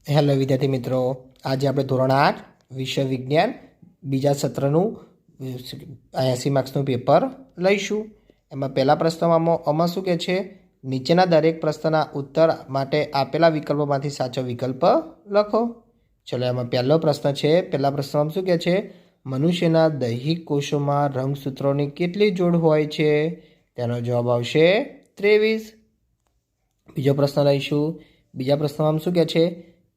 Hello વિદ્યાર્થી મિત્રો, આજે આપણે ધોરણ 8 વિષય વિજ્ઞાન બીજા સત્રનું 80 માર્ક્સનું પેપર લઈશું. એમાં પહેલા પ્રશ્નમાં આમાં શું કહે છે, નીચેના દરેક પ્રશ્નના ઉત્તર માટે આપેલા વિકલ્પોમાંથી સાચો વિકલ્પ લખો. ચલો, એમાં પહેલો પ્રશ્ન છે. પહેલા પ્રશ્નમાં શું કહે છે, મનુષ્યના દૈહિક કોષોમાં રંગસૂત્રોની કેટલી જોડ હોય છે? તેનો જવાબ આવશે 23. બીજો પ્રશ્ન લઈશું. બીજા પ્રશ્નમાં શું કહે છે,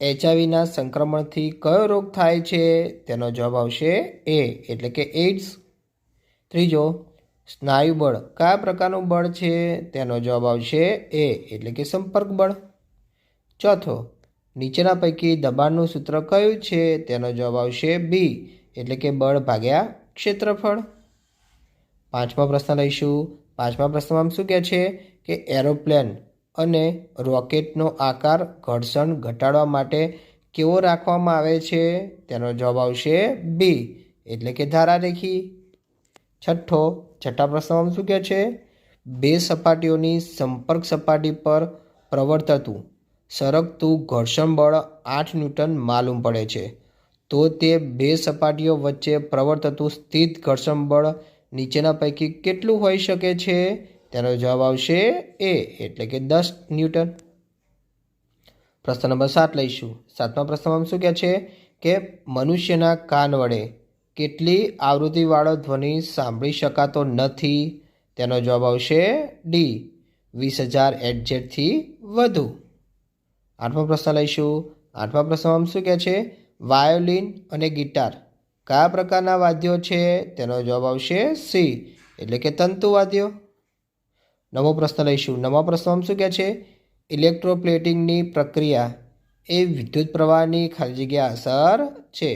HIV સંક્રમણથી કયો રોગ થાય છે? તેનો જવાબ આવશે એ, એટલે કે એઇડ્સ. ત્રીજો, સ્નાયુબળ કયા પ્રકારનું બળ છે? તેનો જવાબ આવશે એ, એટલે કે સંપર્ક બળ. ચોથો, નીચેના પૈકી દબાણનું સૂત્ર કયું છે? તેનો જવાબ આવશે બી, એટલે કે બળ ભાગ્યા ક્ષેત્રફળ. પાંચમા પ્રશ્ન લઈશું. પાંચમા પ્રશ્નમાં શું કહે છે કે એરોપ્લેન અને રોકેટનો આકાર ઘર્ષણ ઘટાડવા માટે કેવો રાખવામાં આવે છે? તેનો જવાબ આવશે બી, એટલે કે ધારારેખી. છઠ્ઠા પ્રશ્નમાં શું કહે છે, બે સપાટીઓની સંપર્ક સપાટી પર પ્રવર્તતું સરકતું ઘર્ષણ બળ 8 ન્યૂટન માલુમ પડે છે, તો તે બે સપાટીઓ વચ્ચે પ્રવર્તતું સ્થિત ઘર્ષણ બળ નીચેના પૈકી કેટલું હોઈ શકે છે? તેનો જવાબ આવશે એ, એટલે કે 10 ન્યૂટન. પ્રશ્ન નંબર 7 લઈશું. સાતમા પ્રશ્નમાં શું કહે છે કે મનુષ્યના કાન વડે કેટલી આવૃત્તિવાળો ધ્વનિ સાંભળી શકાતો નથી? તેનો જવાબ આવશે ડી, 20,000 HZ વધુ. આઠમો પ્રશ્ન લઈશું. આઠમા પ્રશ્નમાં શું કહે છે, વાયોલિન અને ગિટાર કયા પ્રકારના વાદ્યો છે? તેનો જવાબ આવશે સી, એટલે કે તંતુવાદ્યો. નવમો પ્રશ્ન લઈશું. નવમા પ્રશ્નમાં શું કહે છે, ઇલેક્ટ્રોપ્લેટિંગની પ્રક્રિયા એ વિદ્યુત પ્રવાહની ખાલી જગ્યા અસર છે.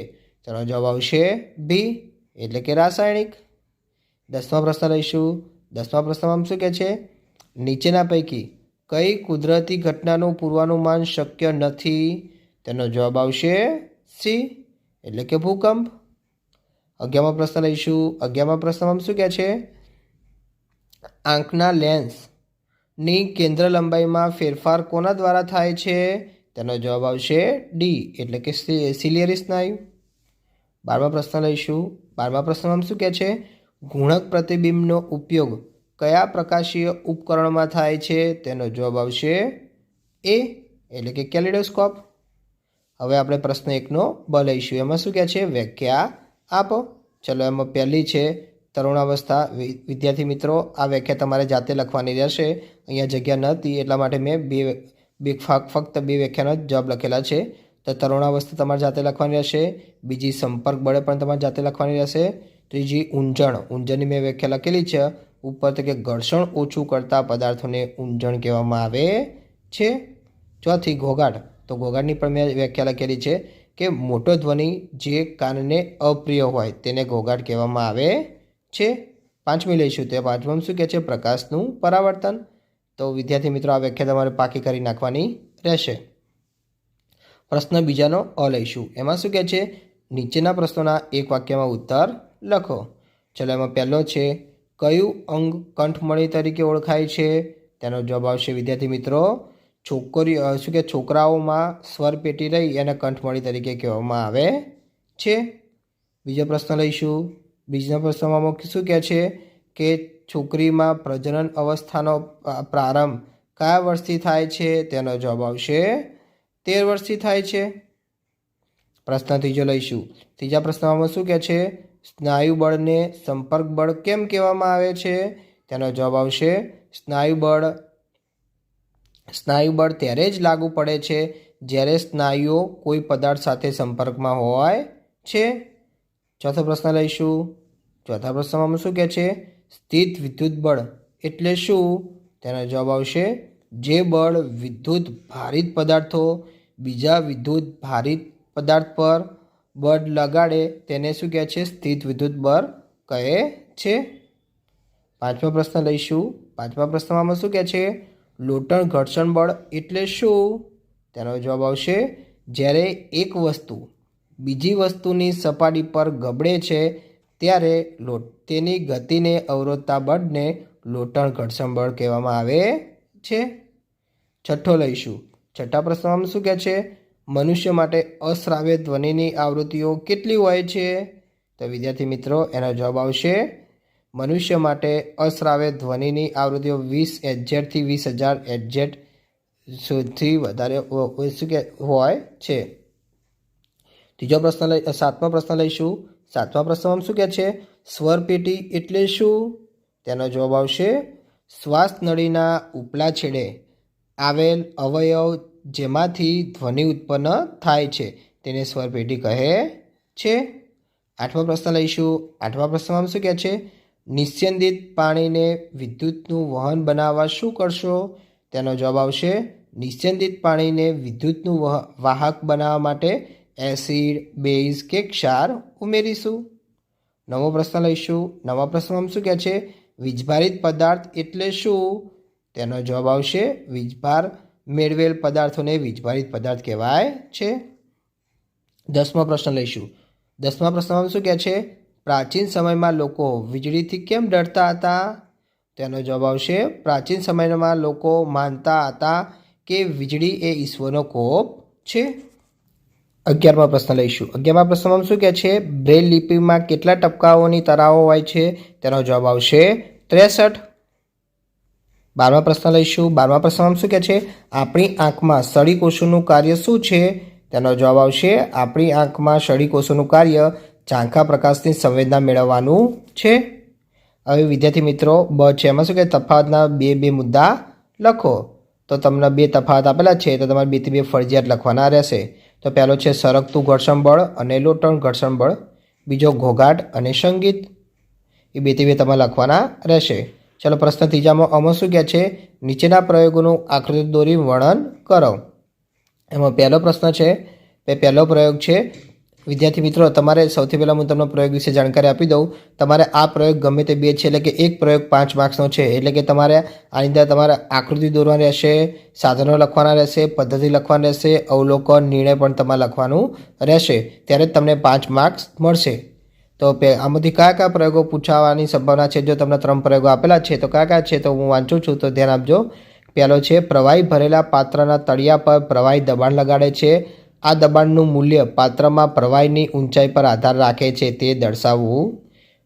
તેનો જવાબ આવશે બી, એટલે કે રાસાયણિક. દસમા પ્રશ્ન લઈશું. દસમા પ્રશ્નમાં શું કહે છે, નીચેના પૈકી કઈ કુદરતી ઘટનાનું પૂર્વાનુમાન શક્ય નથી? તેનો જવાબ આવશે સી, એટલે કે ભૂકંપ. 11મા પ્રશ્ન લઈશું. 11મા પ્રશ્નમાં શું કહે છે, આંખના લેન્સની કેન્દ્ર લંબાઈમાં ફેરફાર કોના દ્વારા થાય છે? તેનો જવાબ આવશે ડી, એટલે કે સિલિયરી સ્નાયુ. 12મા પ્રશ્ન લઈશું. 12મા પ્રશ્નમાં શું કહે છે, ગુણક પ્રતિબિંબનો ઉપયોગ કયા પ્રકાશીય ઉપકરણમાં થાય છે? તેનો જવાબ આવશે એ, એટલે કે કેલિડોસ્કોપ. હવે આપણે પ્રશ્ન 1નો બ લઈશું. એમાં શું કહે છે, વ્યાખ્યા આપો. ચલો, એમાં પહેલી છે તરુણાવસ્થા. વિદ્યાર્થી મિત્રો, આ વ્યાખ્યા તમારે જાતે લખવાની રહેશે. અહીંયા જગ્યા નહોતી એટલા માટે મેં ફક્ત બે વ્યાખ્યાનો જ જવાબ લખેલા છે. તો તરુણાવસ્થા તમારે જાતે લખવાની રહેશે. બીજી સંપર્ક બળે પણ તમારે જાતે લખવાની રહેશે. ત્રીજી ઊંજણની મેં વ્યાખ્યા લખેલી છે ઉપર, તો કે ઘર્ષણ ઓછું કરતા પદાર્થોને ઊંજણ કહેવામાં આવે છે. ચોથી ઘોંઘાટ. તો ઘોંઘાટની પણ મેં વ્યાખ્યા લખેલી છે કે મોટો ધ્વનિ જે કાનને અપ્રિય હોય તેને ઘોંઘાટ કહેવામાં આવે છે. પાંચમી લઈશું. તે પાંચમાં શું કહે છે, પ્રકાશનું પરાવર્તન. તો વિદ્યાર્થી મિત્રો, આ વ્યાખ્યા તમારે પાકી કરી નાખવાની રહેશે. પ્રશ્ન બીજાનો અ લઈશું. એમાં શું કહે છે, નીચેના પ્રશ્નોના એક વાક્યમાં ઉત્તર લખો. ચલો, એમાં પહેલો છે, કયું અંગ કંઠમણી તરીકે ઓળખાય છે? તેનો જવાબ આવશે વિદ્યાર્થી મિત્રો છોકરાઓમાં સ્વરપેટી રહી એને કંઠમણી તરીકે કહેવામાં આવે છે. બીજો પ્રશ્ન લઈશું. બીજા પ્રશ્નમાં શું કહે છે કે છોકરીમાં પ્રજનન અવસ્થાનો પ્રારંભ કયા વર્ષથી થાય છે? તેનો જવાબ આવશે 13 વર્ષથી થાય છે. પ્રશ્ન ત્રીજો લઈશું. ત્રીજા પ્રશ્નમાં શું કહે છે, સ્નાયુ બળને સંપર્ક બળ કેમ કહેવામાં આવે છે? તેનો જવાબ આવશે સ્નાયુ બળ ત્યારે જ લાગુ પડે છે જ્યારે સ્નાયુઓ કોઈ પદાર્થ સાથે સંપર્કમાં હોય છે. ચોથો પ્રશ્ન લઈશું. ચોથા પ્રશ્નમાં શું કહે છે, સ્થિત વિદ્યુત બળ એટલે શું? તેનો જવાબ આવશે જે બળ વિદ્યુત ભારિત પદાર્થો બીજા વિદ્યુત ભારિત પદાર્થ પર બળ લગાડે તેને શું કહે છે, સ્થિત વિદ્યુત બળ કહે છે. પાંચમો પ્રશ્ન લઈશું. પાંચમા પ્રશ્નમાં શું કહે છે, લોટણ ઘર્ષણ બળ એટલે શું? તેનો જવાબ આવશે જ્યારે એક વસ્તુ બીજી વસ્તુની સપાટી પર ગબડે છે ત્યારે તેની ગતિને અવરોધતા બળને લોટણ ઘર્ષણ બળ કહેવામાં આવે છે. છઠ્ઠો લઈશું. છઠ્ઠા પ્રશ્નમાં શું કહે છે, મનુષ્ય માટે અશ્રાવ્ય ધ્વનિની આવૃત્તિઓ કેટલી હોય છે? તો વિદ્યાર્થી મિત્રો એનો જવાબ આવશે મનુષ્ય માટે અશ્રાવ્ય ધ્વનિની આવૃત્તિઓ 20 હર્ટ્ઝથી 20,000 હર્ટ્ઝ સુધી વધારે શું કે હોય છે. ત્રીજો પ્રશ્ન સાતમો પ્રશ્ન લઈશું. સાતમા પ્રશ્નમાં શું કહે છે? સ્વરપેટી એટલે શું? તેનો જવાબ આવશે શ્વાસ નળીના ઉપલા છેડે આવેલ અવયવ જેમાંથી ધ્વનિ ઉત્પન્ન થાય છે તેને સ્વરપેટી કહે છે. આઠમો પ્રશ્ન લઈશું. આઠમા પ્રશ્નમાં શું કહે છે? નિસ્યંદિત પાણીને વિદ્યુતનું વહન બનાવવા શું કરશો? તેનો જવાબ આવશે નિસ્યંદિત પાણીને વિદ્યુતનું વાહક બનાવવા માટે એસિડ, બેઝ કે ક્ષાર ઉમેરીશું. નવમો પ્રશ્ન લઈશું. નવમા પ્રશ્નમાં શું કહે છે? વીજભારિત પદાર્થ એટલે શું? તેનો જવાબ આવશે વીજભાર મેળવેલ પદાર્થોને વીજભારિત પદાર્થ કહેવાય છે. દસમો પ્રશ્ન લઈશું. દસમા પ્રશ્નમાં શું કહે છે? પ્રાચીન સમયમાં લોકો વીજળીથી કેમ ડરતા હતા? તેનો જવાબ આવશે પ્રાચીન સમયમાં લોકો માનતા હતા કે વીજળી એ ઈશ્વરનો કોપ છે. 11મા પ્રશ્ન લઈશું. 11મા પ્રશ્નમાં શું કહે છે? બ્રેલ લિપિમાં કેટલા ટપકાઓની તરાઓ હોય છે? તેનો જવાબ આવશે 63. 12મા પ્રશ્ન લઈશું. 12મા પ્રશ્નમાં શું કહે છે? આપણી આંખમાં સળીકોષોનું કાર્ય શું છે? તેનો જવાબ આવશે આપણી આંખમાં સળીકોષોનું કાર્ય ઝાંખા પ્રકાશની સંવેદના મેળવવાનું છે. હવે વિદ્યાર્થી મિત્રો બ છે એમાં શું કહે? તફાવતના બે મુદ્દા લખો. તો તમને બે તફાવત આપેલા છે તો તમારે 2 થી 2 ફરજિયાત લખવાના રહેશે. તો પહેલો છે સરકતું ઘર્ષણ બળ અને લોટણ ઘર્ષણ બળ. બીજો ઘોઘાટ અને સંગીત. એ 2 થી 2 તમારે લખવાના રહેશે. ચલો પ્રશ્ન ત્રીજામાં આમાં શું કહે છે? નીચેના પ્રયોગોનું આકૃતિ દોરી વર્ણન કરો. એમાં પહેલો પ્રશ્ન છે પહેલો પ્રયોગ છે વિદ્યાર્થી મિત્રો તમારે સૌથી પહેલાં હું તમને પ્રયોગ વિશે જાણકારી આપી દઉં. તમારે આ પ્રયોગ ગમે તે 2 છે એટલે કે એક પ્રયોગ 5 માર્ક્સનો છે. એટલે કે તમારે આની અંદર તમારે આકૃતિ દોરવાની રહેશે, સાધનો લખવાના રહેશે, પદ્ધતિ લખવાની રહેશે, અવલોકન, નિર્ણય પણ તમારે લખવાનું રહેશે. ત્યારે જ તમને 5 માર્ક્સ મળશે. તો આમાંથી કયા પ્રયોગો પૂછાવાની સંભાવના છે? જો તમને 3 પ્રયોગો આપેલા છે તો કયા છે તો હું વાંચું છું તો ધ્યાન આપજો. પહેલો છે પ્રવાહી ભરેલા પાત્રના તળિયા પર પ્રવાહી દબાણ લગાડે છે. આ દબાણનું મૂલ્ય પાત્રમાં પ્રવાહીની ઊંચાઈ પર આધાર રાખે છે તે દર્શાવવું.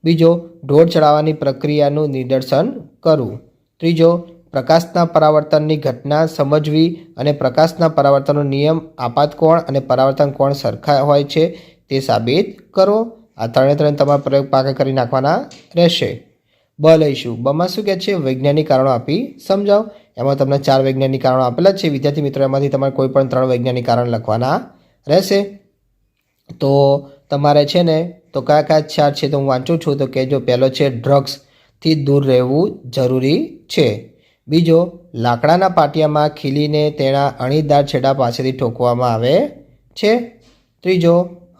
બીજો ઢોળ ચડાવવાની પ્રક્રિયાનું નિદર્શન કરવું. ત્રીજો પ્રકાશના પરાવર્તનની ઘટના સમજવી અને પ્રકાશના પરાવર્તનનો નિયમ આપાત કોણ અને પરાવર્તન કોણ સરખા હોય છે તે સાબિત કરો. આ 3 તમારા પ્રયોગ પાકા કરી નાખવાના રહેશે. બ લઈશું. બમાં શું કહે છે? વૈજ્ઞાનિક કારણો આપી સમજાવો. એમાં તમને 4 વૈજ્ઞાનિક કારણો આપેલા છે વિદ્યાર્થી મિત્રો. એમાંથી તમારે કોઈ પણ 3 વૈજ્ઞાનિક કારણ લખવાના રહેશે. તો તમારે છે ને તો કયા 4 છે તો હું વાંચું છું તો કહેજો. પહેલો છે ડ્રગ્સથી દૂર રહેવું જરૂરી છે. બીજો લાકડાના પાટિયામાં ખીલીને તેના અણીદાર છેડા પાસેથી ઠોકવામાં આવે છે. ત્રીજો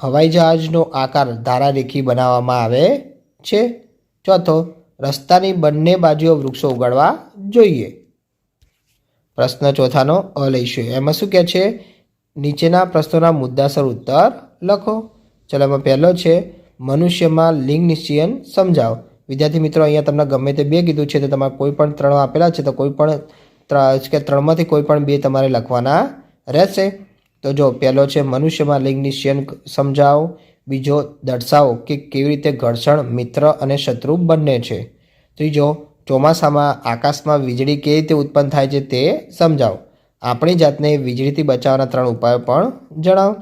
હવાઈ જહાજનો આકાર ધારારેખી બનાવવામાં આવે છે. ચોથો રસ્તાની બંને બાજુએ વૃક્ષો ઉગાડવા જોઈએ. પ્રશ્ન ચોથાનો અ લઈશું. એમાં શું કહે છે? નીચેના પ્રશ્નોના મુદ્દાસર ઉત્તર લખો. ચલો એમાં પહેલો છે મનુષ્યમાં લિંગ નિશ્ચયન સમજાવો. વિદ્યાર્થી મિત્રો અહીંયા તમને ગમે તે 2 કીધું છે તો તમારે કોઈ પણ 3 આપેલા છે તો કોઈ પણ 3માંથી કોઈ પણ 2 તમારે લખવાના રહેશે. તો જો પહેલો છે મનુષ્યમાં લિંગ નિશ્ચયન સમજાવો. બીજો દર્શાવો કે કેવી રીતે ઘર્ષણ મિત્ર અને શત્રુ બંને છે. ત્રીજો ચોમાસામાં આકાશમાં વીજળી કેવી રીતે ઉત્પન્ન થાય છે તે સમજાવો. આપણી જાતને વીજળીથી બચાવવાના 3 ઉપાયો પણ જણાવો.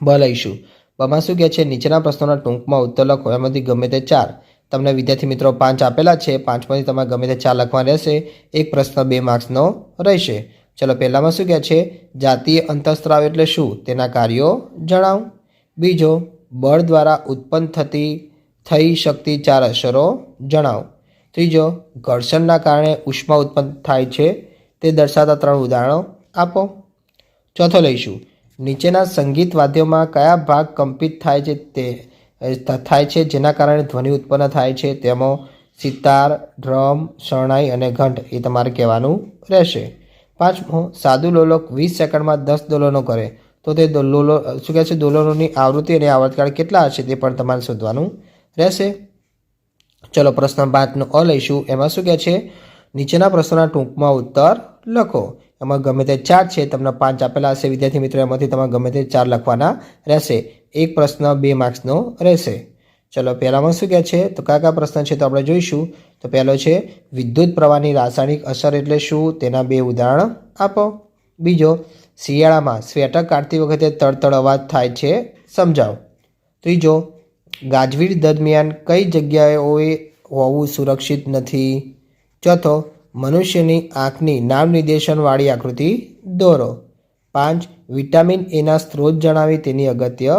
બ લઈશું. બમાં શું કહે છે? નીચેના પ્રશ્નોના ટૂંકમાં ઉત્તર લખો. એમાંથી ગમે તે 4. તમને વિદ્યાર્થી મિત્રો 5 આપેલા છે. 5માંથી તમારે ગમે તે 4 લખવા રહેશે. એક પ્રશ્ન 2 માર્ક્સનો રહેશે. ચલો પહેલામાં શું કહે છે? જાતીય અંતઃસ્ત્રાવ એટલે શું? તેના કાર્યો જણાવો. બીજો બળ દ્વારા ઉત્પન્ન થઈ શકતી 4 અસરો જણાવો. ત્રીજો ઘર્ષણના કારણે ઉષ્મા ઉત્પન્ન થાય છે તે દર્શાવતા 3 ઉદાહરણો આપો. ચોથો લઈશું. નીચેના સંગીત વાદ્યોમાં કયા ભાગ કંપિત થાય છે જેના કારણે ધ્વનિ ઉત્પન્ન થાય છે? તેમાં સિતાર, ડ્રમ, શરણાઈ અને ઘંટ એ તમારે કહેવાનું રહેશે. 5મો સાદું લોલક 20 સેકન્ડમાં 10 દોલનો કરે તો તે શું કહે છે? દોલનોની આવૃત્તિ અને આવર્તકાળ કેટલા હશે તે પણ તમારે શોધવાનું રહેશે. ચલો પ્રશ્ન 5નો અ લઈશું. એમાં શું કહે છે? નીચેના પ્રશ્નોના ટૂંકમાં ઉત્તર લખો. એમાં ગમે તે 4 છે, તમને 5 આપેલા હશે વિદ્યાર્થી મિત્રો, એમાંથી તમારે ગમે તે 4 લખવાના રહેશે. એક પ્રશ્ન 2 માર્ક્સનો રહેશે. ચલો પહેલામાં શું કહે છે, તો કયા કયા પ્રશ્ન છે તો આપણે જોઈશું. તો પહેલો છે વિદ્યુત પ્રવાહની રાસાયણિક અસર એટલે શું, તેના 2 ઉદાહરણ આપો. બીજો, શિયાળામાં સ્વેટર કાઢતી વખતે તડતડ અવાજ થાય છે, સમજાવો. ત્રીજો, ગાજવીજ દરમિયાન કઈ જગ્યાએ હોવું સુરક્ષિત નથી. ચોથો, મનુષ્યની આંખની નામ નિર્દેશનવાળી આકૃતિ દોરો. 5, વિટામિન એના સ્ત્રોત જણાવી તેની અગત્ય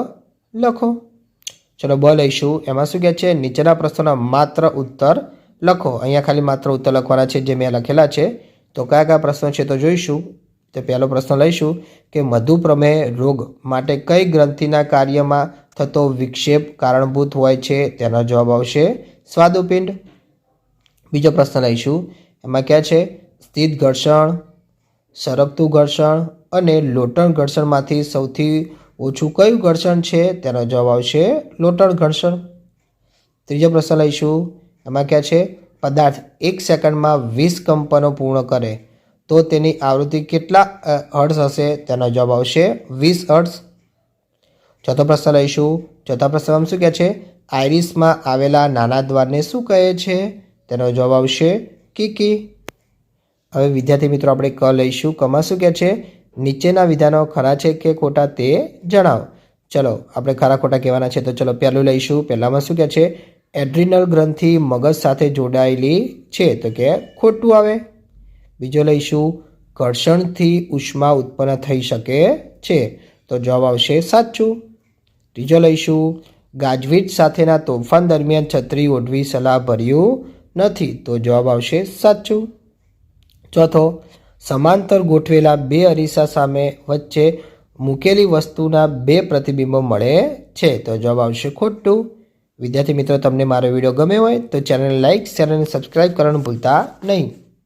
લખો. ચલો બ લઈશું. એમાં શું કહે છે, નીચેના પ્રશ્નોના માત્ર ઉત્તર લખો. અહીંયા ખાલી માત્ર ઉત્તર લખવાના છે જે મેં લખેલા છે. તો કયા કયા પ્રશ્નો છે તો જોઈશું. તો પહેલો પ્રશ્ન લઈશું કે મધુપ્રમેહ રોગ માટે કઈ ગ્રંથિના કાર્યમાં થતો વિક્ષેપ કારણભૂત હોય છે, તેનો જવાબ આવશે સ્વાદુપિંડ. બીજો પ્રશ્ન લઈશું. એમાં ક્યાં છે, સ્થિત ઘર્ષણ, સરકતું ઘર્ષણ અને લોટણ ઘર્ષણમાંથી સૌથી ઓછું કયું ઘર્ષણ છે, તેનો જવાબ આવશે લોટણ ઘર્ષણ. ત્રીજો પ્રશ્ન લઈશું. એમાં ક્યાં છે, પદાર્થ 1 સેકન્ડમાં 20 કંપનો પૂર્ણ કરે તો તેની આવૃત્તિ કેટલા હર્ટ્ઝ હશે, તેનો જવાબ આવશે 20 હર્ટ્ઝ. ચોથો પ્રશ્ન લઈશું. ચોથા પ્રશ્નમાં શું કહે છે, આઈરિસમાં આવેલા નાના દ્વારને શું કહે છે, તેનો જવાબ આવશે કીકી. હવે વિદ્યાર્થી મિત્રો આપણે ક લઈશું. કમાં શું કહે છે, નીચેના વિધાનો ખરા છે કે ખોટા તે જણાવો. ચલો આપણે ખરા ખોટા કહેવાના છે. તો ચલો પહેલું લઈશું. પહેલામાં શું કહે છે, એડ્રિનલ ગ્રંથિ મગજ સાથે જોડાયેલી છે, તો કે ખોટું આવે. બીજો લઈશું, ઘર્ષણથી ઉષ્મા ઉત્પન્ન થઈ શકે છે, તો જવાબ આવશે સાચું. ત્રીજો લઈશું, ગાજવીજ સાથેના તોફાન દરમિયાન છત્રી ઓઢવી સલાહભર્યું નથી, તો જવાબ આવશે સાચું. ચોથો, સમાંતર ગોઠવેલા 2 અરીસા સામે વચ્ચે મૂકેલી વસ્તુના 2 પ્રતિબિંબો મળે છે, તો જવાબ આવશે ખોટું. વિદ્યાર્થી મિત્રો, તમને મારો વિડીયો ગમ્યો હોય તો ચેનલને લાઇક, શેર અને સબસ્ક્રાઈબ કરવાનું ભૂલતા નહીં.